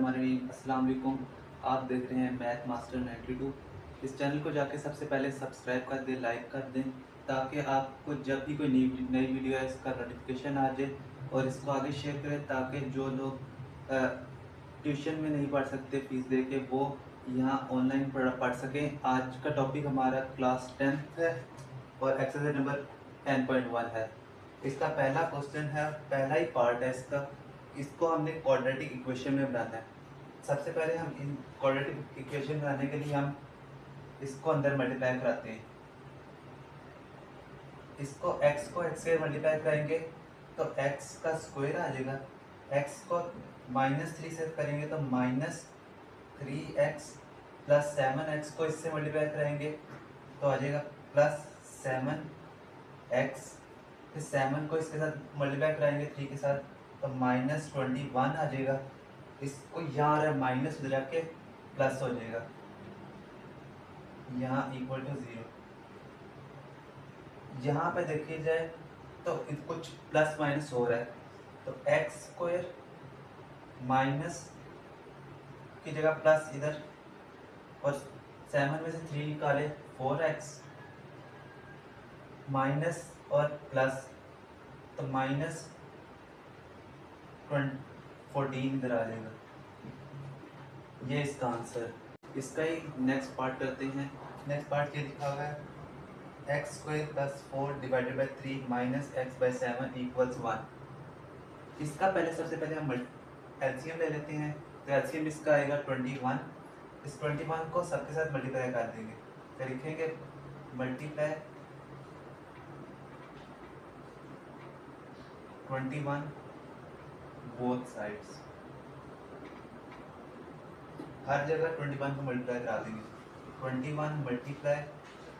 अस्सलाम वालेकुम। आप देख रहे हैं मैथ मास्टर 92। इस चैनल को जाके सबसे पहले सब्सक्राइब कर दें, लाइक कर दें, ताकि आपको जब भी कोई नई नई वीडियो है इसका नोटिफिकेशन आ जाए। और इसको आगे शेयर करें ताकि जो लोग ट्यूशन में नहीं पढ़ सकते फ़ीस दे के, वो यहाँ ऑनलाइन पढ़ सकें। आज का टॉपिक हमारा क्लास 10th है और एक्सरसाइज नंबर 10.1 है। इसका पहला क्वेश्चन है, पहला ही पार्ट है इसका। इसको हमने क्वाड्रेटिक इक्वेशन में बनाना है। सबसे पहले हम इन क्वाड्रेटिक इक्वेशन बनाने के लिए हम इसको अंदर मल्टीप्लाई कराते हैं। इसको x से मल्टीप्लाई करेंगे तो x का स्क्वायर आ जाएगा। x को -3 से करेंगे तो -3x प्लस 7x को इससे मल्टीप्लाई करेंगे तो आ जाएगा +7x। फिर 7 को इसके साथ मल्टीप्लाई कराएंगे 3 के साथ तो -21 आ जाएगा। इसको यहाँ आ रहा है माइनस, उधर जाके प्लस हो जाएगा, यहाँ इक्वल टू 0। यहाँ पे देखिए जाए तो कुछ प्लस माइनस हो रहा है, तो एक्स स्क्वायर माइनस की जगह प्लस इधर, और 7 में से 3 निकाले 4x माइनस और प्लस तो -14 इधर आ जाएगा। ये इसका आंसर। इसका ही नेक्स्ट पार्ट करते हैं। नेक्स्ट पार्ट क्या लिखा हुआ है, x² + 4 divided by 3 minus x/7 equals 1। इसका पहले सबसे पहले हम एलसीएम ले लेते हैं। तो एलसीएम इसका आएगा 21। इस 21 को सबके साथ मल्टीप्लाई कर देंगे तो लिखेंगे मल्टीप्लाई 21 बोथ साइड्स। हर जगह 21 को मल्टीप्लाई करा देंगे। 21 multiply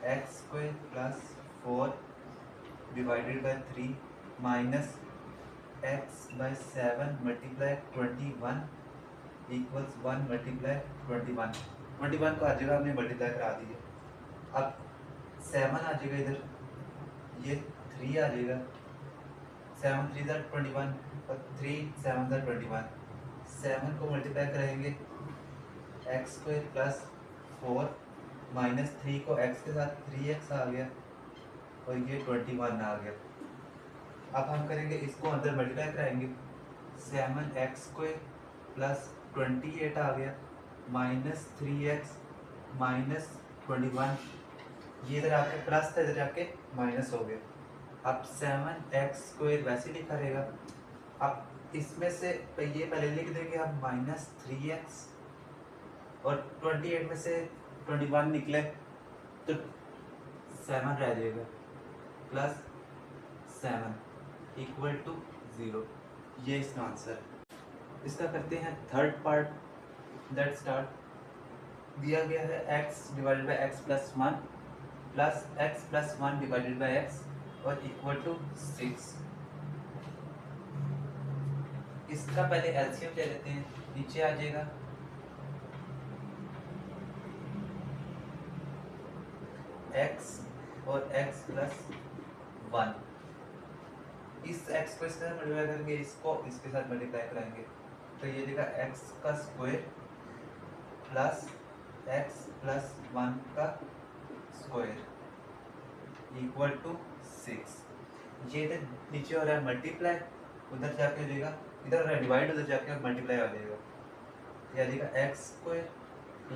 x² + 4 divided by 3 minus x/7 multiply 21 equals 1 multiply 21 को हर जगह हमने मल्टीप्लाई करा दी है। अब 7 आ जाएगा इधर, ये 3 आ जाएगा, 7 3 21 और 3 7 21। 7 को मल्टीप्लाई करेंगे x² + 4 माइनस 3 को x के साथ 3x आ गया और ये 21 आ गया। अब हम करेंगे इसको अंदर मल्टीप्लाई कराएंगे, 7x² + 28 आ गया माइनस 3x माइनस 21, ये इधर आके प्लस था, इधर जाके माइनस हो गया। अब 7x² वैसे लिखा रहेगा। अब इसमें से ये पहले लिख देंगे हम -3x, और 28 में से 21 निकले तो 7 रह जाएगा, +7 इक्वल टू 0। ये इसका आंसर। इसका करते हैं थर्ड पार्ट। Let start. दिया गया है x divided by x + 1 plus x + 1 divided by x और इक्वल टू 6। इसका पहले एलसीएम ले लेते हैं, नीचे आ जाएगा x और x + 1। इस x को इसके साथ मल्टीप्लाई करेंगे, इसको इसके साथ मल्टीप्लाई कराएंगे तो ये देगा x का स्क्वायर प्लस x + 1 का स्क्वायर इक्वल टू 6। ये इधर नीचे हो रहा है मल्टीप्लाई, उधर जाके हो जाएगा, इधर हो रहा है डिवाइड, उधर जाके मल्टीप्लाई हो जाएगा। ये आ जाएगा x² +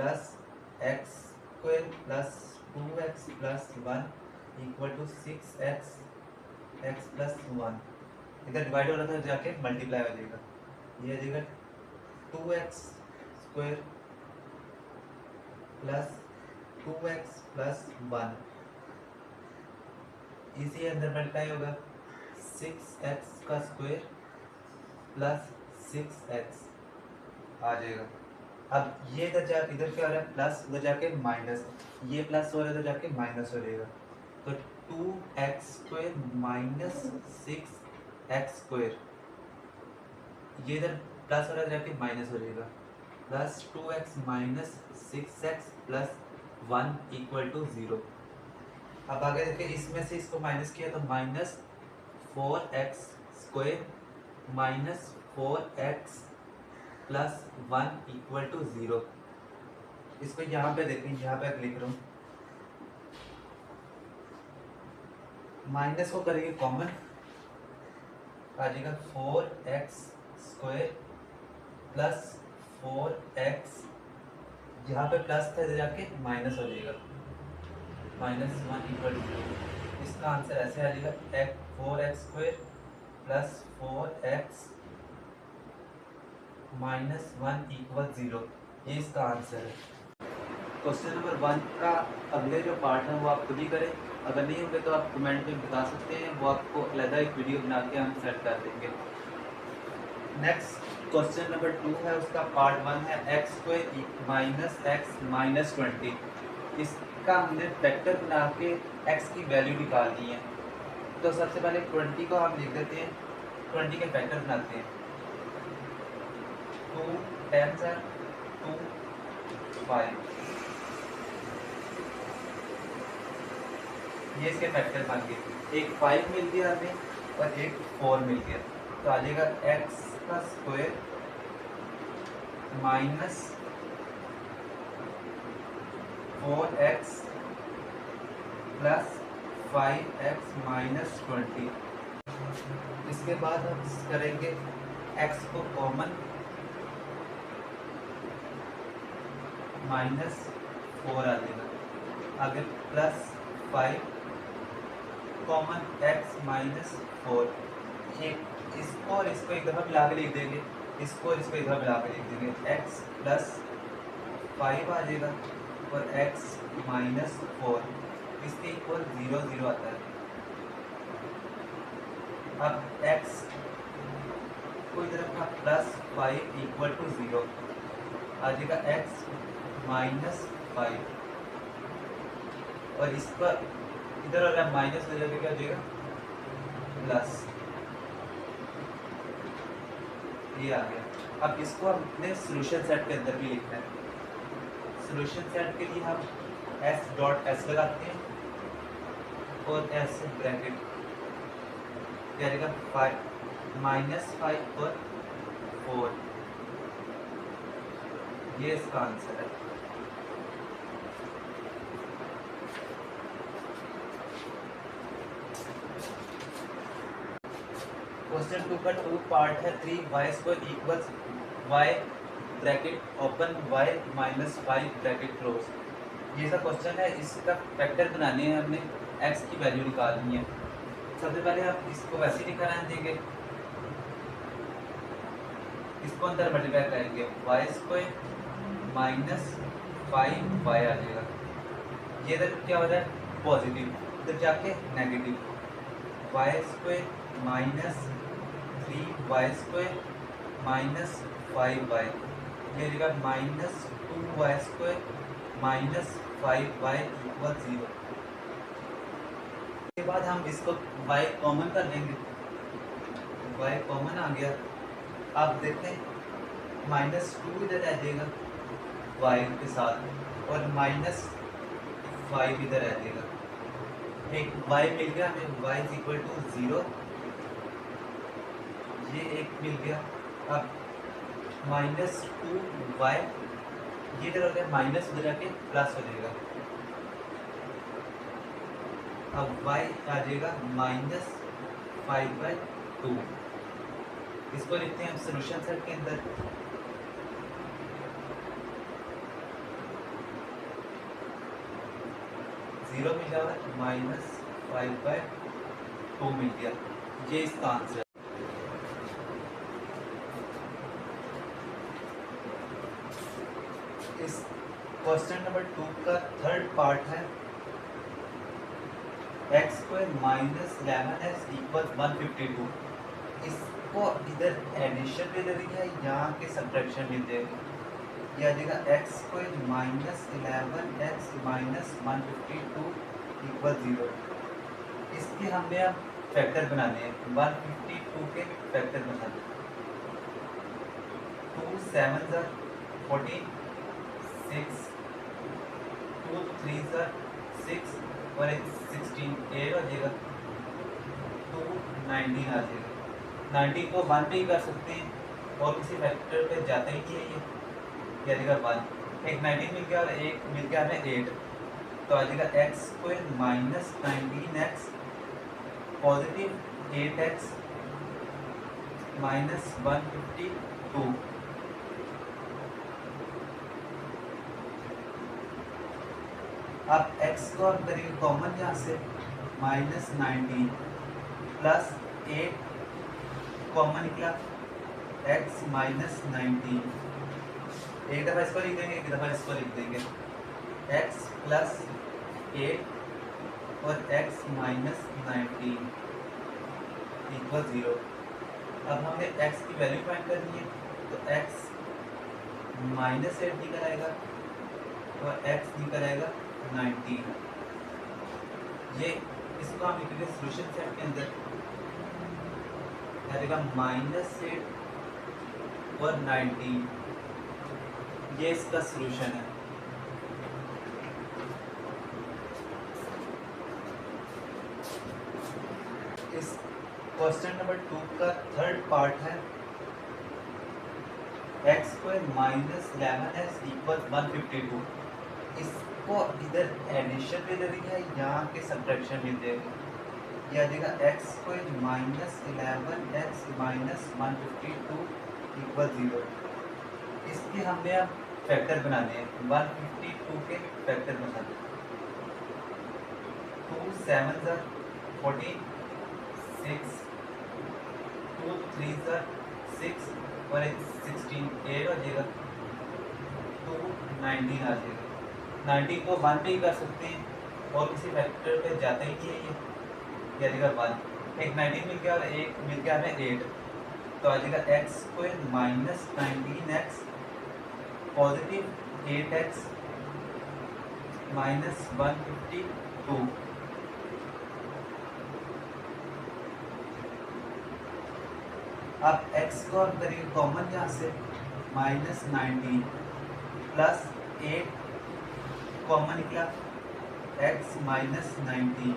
x² + 2x + 1 equal to 6x x + 1। इधर डिवाइड हो रहा था, जाके मल्टीप्लाई हो जाएगा। ये आ जाएगा 2x² + 2x + 1, इसी अंदर मल्टीप्लाई होगा 6x का स्क्वायर + 6x आ जाएगा। अब ये इधर क्या हो रहा है प्लस, उधर जाके माइनस, ये प्लस हो रहा है उधर जाके माइनस हो जाएगा। तो 2x² - 6x², ये इधर प्लस हो रहा है जाके माइनस हो जाएगा, +2x - 6x + 1 इक्वल टू 0। अब आगे देखिए, इसमें से इसको माइनस किया तो -4x² - 4x plus 1 equal to 0। इसको यहाँ पे देखें, यहाँ पे लिख रहा हूँ, माइनस को करेंगे कॉमन, आ जाएगा 4x स्क्वायर प्लस 4x, यहाँ पे प्लस था जाके माइनस हो जाएगा, -1 इक्वल टू 0। इसका आंसर ऐसे आ जाएगा 4x square plus 4x -1 equal 0। ये इसका आंसर है। क्वेश्चन नंबर 1 का अगले जो पार्ट है वो आप खुद ही करें, अगर नहीं होंगे तो आप कमेंट में बता सकते हैं, वो आपको अलग एक वीडियो बना के हम सेट कर देंगे। नेक्स्ट क्वेश्चन नंबर 2 है, उसका पार्ट 1 है x square minus x minus 20। इसका हमने फैक्टर बना के x की वैल्यू निकालनी है। तो सबसे पहले 20 को हम लिख देते हैं, 20 के फैक्टर बनाते हैं, 2 10 2 5, ये इसके फैक्टर बन गए। एक 5 मिल गया हमें और एक 4 मिल गया, तो आ जाएगा x का square minus 4x plus 5x minus 20। इसके बाद हम करेंगे x को कॉमन, -4 आ जाएगा, आगे प्लस 5 कॉमन x माइनस 4। एक इसको और इसको एक दफ़ा मिला के लिख देंगे, इसको और इसको एक दफ़ा मिला के लिख देंगे, x प्लस 5 आ जाएगा और x माइनस 4, इसके इक्वल 0 0 आता है। अब x को इधर रखा प्लस 5 इक्वल टू 0, आ जाएगा x माइनस 5, और इसका इधर वाला माइनस हो जाएगा, क्या हो जाएगा प्लस, ये आ गया। अब इसको हम अपने सोल्यूशन सेट के अंदर भी लिखना है। सोल्यूशन सेट के लिए हम s.s लगाते हैं और s ब्रैकेट, क्या आएगा 5 -5 और 4, ये इसका आंसर है। क्वेश्चन 2 का 2 पार्ट है, 3y square equals y bracket open y minus 5 bracket close. ये सा क्वेश्चन है, इसका फैक्टर बनाने हैं, हमने x की वैल्यू निकालनी है। सबसे पहले आप इसको वैसे ही निकालना देंगे, इसको अंदर मल्टीप्लाई करेंगे, y स्क्वायर माइनस 5y आ जाएगा, ये इधर क्या हो रहा है पॉजिटिव, इधर जाके negative, y square minus 3y square minus 5y, ये रहेगा minus 2y square minus 5y equal 0। इसके बाद हम इसको y कॉमन कर लेंगे, y कॉमन आ गया। आप देखें -2 इधर आ जाएगा y के साथ और -5 इधर आ जाएगा, एक y मिल गया हमें, y इज इक्वल टू 0, ये एक मिल गया। अब -2y, ये इधर हो गया माइनस, उधर आके प्लस हो जाएगा, अब y आ जाएगा -5/2। इसको लिखते हैं हम सोल्यूशन सेट के अंदर, जीरो मिल गया, -5/2 मिल गया, ये इसका आंसर है। इस क्वेश्चन नंबर 2 का थर्ड पार्ट है, x square minus 11x equal 152। इसको इधर एडिशन में दे दिया, यहाँ के सब्ट्रैक्शन में दे दिया, आ जाएगा x square minus 11x minus 152 equal 0। इसके हमने अब फैक्टर बनाने हैं, 152 के फैक्टर बनाने, 2 7 14, 6 2 3 6 और 16 8 हो जाएगा, 2 19 आ जाएगा। 19 को 1 पे ही कर सकते हैं, और किसी फैक्टर पे जाता ही नहीं है ये आ जाएगा 1। एक 19 मिल गया और एक मिल गया हमें 8, तो आ जाएगा x square minus 19x positive 8x minus 152। अब x को हम करेंगे कॉमन यहाँ से, माइनस 19 प्लस 8 कॉमन निकला, x माइनस 19। एक दफ़ा इसको लिख देंगे, एक दफ़ा इसको लिख देंगे, x प्लस 8 और x माइनस 19 इक्वल 0। अब हमें x की वैल्यू फाइंड करनी है, तो x माइनस 8 निकल आएगा और x निकल आएगा 19। ये इसको हम लिखेंगे सोल्यूशन सेट के अंदर, आएगा माइनस 8 और 19, ये इसका सोल्यूशन है। इस क्वेश्चन नंबर 2 का थर्ड पार्ट है x square minus 11x equal 152। इसको इधर एडिशन में दे दी है, यहाँ के सब्ट्रैक्शन में दे दी, यह देगा x square minus 11x minus 152 equal 0। इसके हमने अब फैक्टर बनाने हैं, 152 के फैक्टर बनाने, 2 7 14, 6 2 3 6 और 16 8 हो जाएगा, 2 19 आ जाएगा। 19 को 1 पे ही कर सकते हैं और किसी फैक्टर पे जाता ही नहीं है ये आ जाएगा 1। एक 19 मिल गया और एक मिल गया हमें 8, तो आ जाएगा x square minus 19x positive 8x minus 152। अब x को हम करेंगे कॉमन यहाँ से, माइनस 19 प्लस 8 कॉमन निकला, x माइनस 19।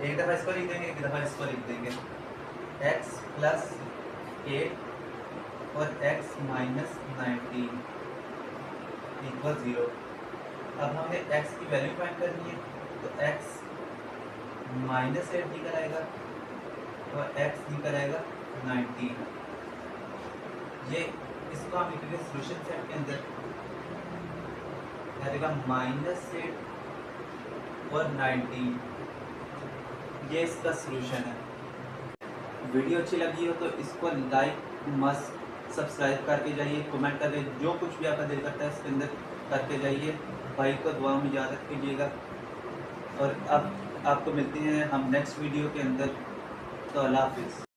एक दफ़ा इसको लिख देंगे, एक दफ़ा इसको लिख देंगे, x प्लस 8 और x माइनस 19 इक्वल 0। अब हमें x की वैल्यू फाइंड करनी है, तो x माइनस 8 निकल आएगा और x निकल आएगा 19। ये इसको हम लिखेंगे सोल्यूशन सेट के अंदर, आएगा माइनस 8 और 19, ये इसका सोल्यूशन है। वीडियो अच्छी लगी हो तो इसको लाइक मस्ट सब्सक्राइब करके जाइए, कमेंट करके जो कुछ भी आपका दिल करता है इसके अंदर करके जाइए। भाई को दुआ में याद रखिएगा और अब आपको मिलते हैं हम नेक्स्ट वीडियो के अंदर। तो अल्लाह हाफिज़।